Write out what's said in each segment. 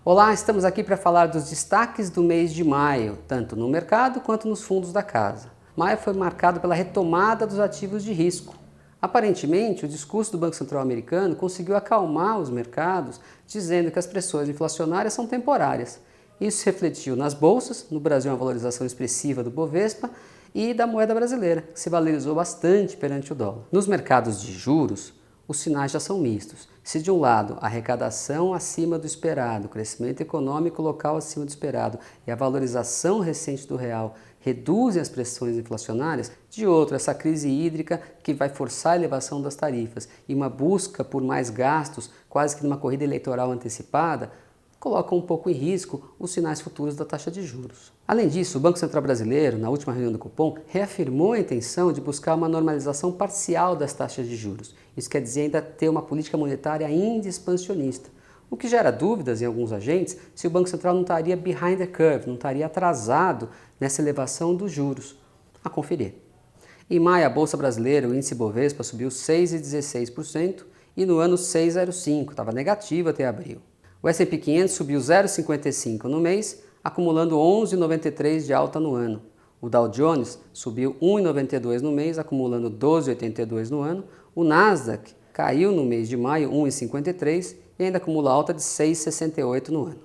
Olá, estamos aqui para falar dos destaques do mês de maio, tanto no mercado quanto nos fundos da casa. Maio foi marcado pela retomada dos ativos de risco. Aparentemente, o discurso do Banco Central americano conseguiu acalmar os mercados, dizendo que as pressões inflacionárias são temporárias. Isso se refletiu nas bolsas, no Brasil uma valorização expressiva do Bovespa e da moeda brasileira, que se valorizou bastante perante o dólar. Nos mercados de juros, os sinais já são mistos. Se de um lado a arrecadação acima do esperado, o crescimento econômico local acima do esperado e a valorização recente do real reduzem as pressões inflacionárias, de outro, essa crise hídrica que vai forçar a elevação das tarifas e uma busca por mais gastos, quase que numa corrida eleitoral antecipada, colocam um pouco em risco os sinais futuros da taxa de juros. Além disso, o Banco Central Brasileiro, na última reunião do Copom, reafirmou a intenção de buscar uma normalização parcial das taxas de juros. Isso quer dizer ainda ter uma política monetária ainda expansionista, o que gera dúvidas em alguns agentes se o Banco Central não estaria behind the curve, não estaria atrasado nessa elevação dos juros. A conferir. Em maio, a Bolsa Brasileira, o índice Bovespa, subiu 6,16% e no ano 6,05%, estava negativo até abril. O S&P 500 subiu 0,55% no mês, acumulando 11,93% de alta no ano. O Dow Jones subiu 1,92% no mês, acumulando 12,82% no ano. O Nasdaq caiu no mês de maio 1,53% e ainda acumula alta de 6,68% no ano.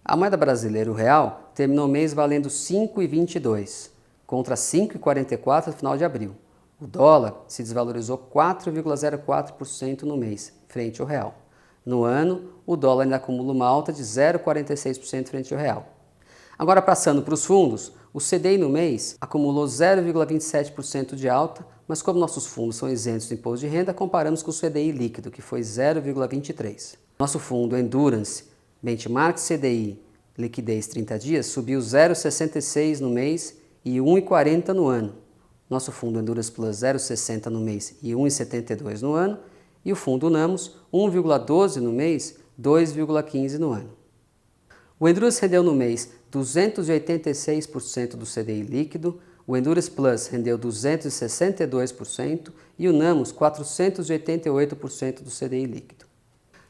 A moeda brasileira, o real, terminou o mês valendo 5,22, contra 5,44 no final de abril. O dólar se desvalorizou 4,04% no mês, frente ao real. No ano, o dólar ainda acumula uma alta de 0,46% frente ao real. Agora, passando para os fundos, o CDI no mês acumulou 0,27% de alta, mas como nossos fundos são isentos do imposto de renda, comparamos com o CDI líquido, que foi 0,23%. Nosso fundo Endurance Benchmark CDI Liquidez 30 dias subiu 0,66% no mês e 1,40% no ano. Nosso fundo Endurance Plus 0,60% no mês e 1,72% no ano. E o fundo Namos 1,12% no mês, 2,15% no ano. O Endurance rendeu no mês 286% do CDI líquido, o Endurance Plus rendeu 262% e o Namos 488% do CDI líquido.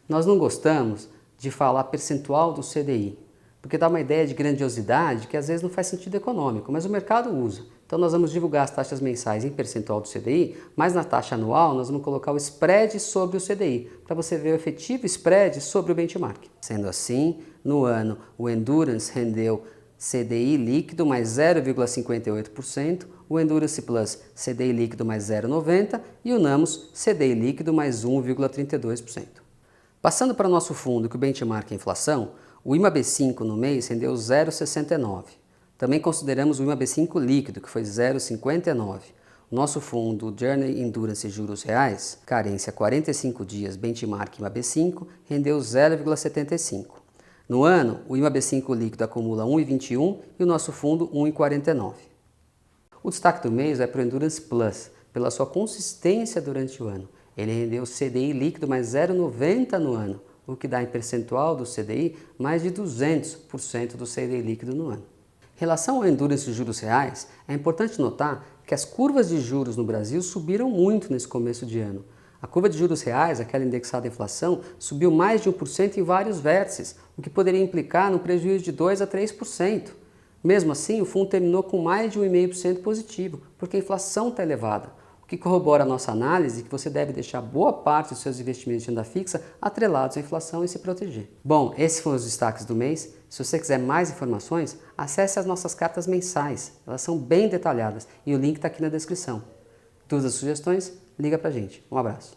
Nós não gostamos de falar percentual do CDI, porque dá uma ideia de grandiosidade que às vezes não faz sentido econômico, mas o mercado usa. Então nós vamos divulgar as taxas mensais em percentual do CDI, mas na taxa anual nós vamos colocar o spread sobre o CDI, para você ver o efetivo spread sobre o benchmark. Sendo assim, no ano o Endurance rendeu CDI líquido mais 0,58%, o Endurance Plus CDI líquido mais 0,90% e o Namos CDI líquido mais 1,32%. Passando para o nosso fundo que o benchmark é inflação, o IMAB5 no mês rendeu 0,69%. Também consideramos o IMAB5 líquido, que foi 0,59%. O nosso fundo Journey Endurance Juros Reais, carência 45 dias, benchmark IMAB5, rendeu 0,75%. No ano, o IMAB5 líquido acumula 1,21% e o nosso fundo 1,49%. O destaque do mês é para o Endurance Plus, pela sua consistência durante o ano. Ele rendeu CDI líquido mais 0,90% no ano, o que dá em percentual do CDI mais de 200% do CDI líquido no ano. Em relação ao Endurance de juros reais, é importante notar que as curvas de juros no Brasil subiram muito nesse começo de ano. A curva de juros reais, aquela indexada à inflação, subiu mais de 1% em vários vértices, o que poderia implicar no prejuízo de 2% a 3%. Mesmo assim, o fundo terminou com mais de 1,5% positivo, porque a inflação está elevada, o que corrobora a nossa análise que você deve deixar boa parte dos seus investimentos de renda fixa atrelados à inflação e se proteger. Bom, esses foram os destaques do mês. Se você quiser mais informações, acesse as nossas cartas mensais. Elas são bem detalhadas e o link está aqui na descrição. Dúvidas ou sugestões? Liga pra gente. Um abraço.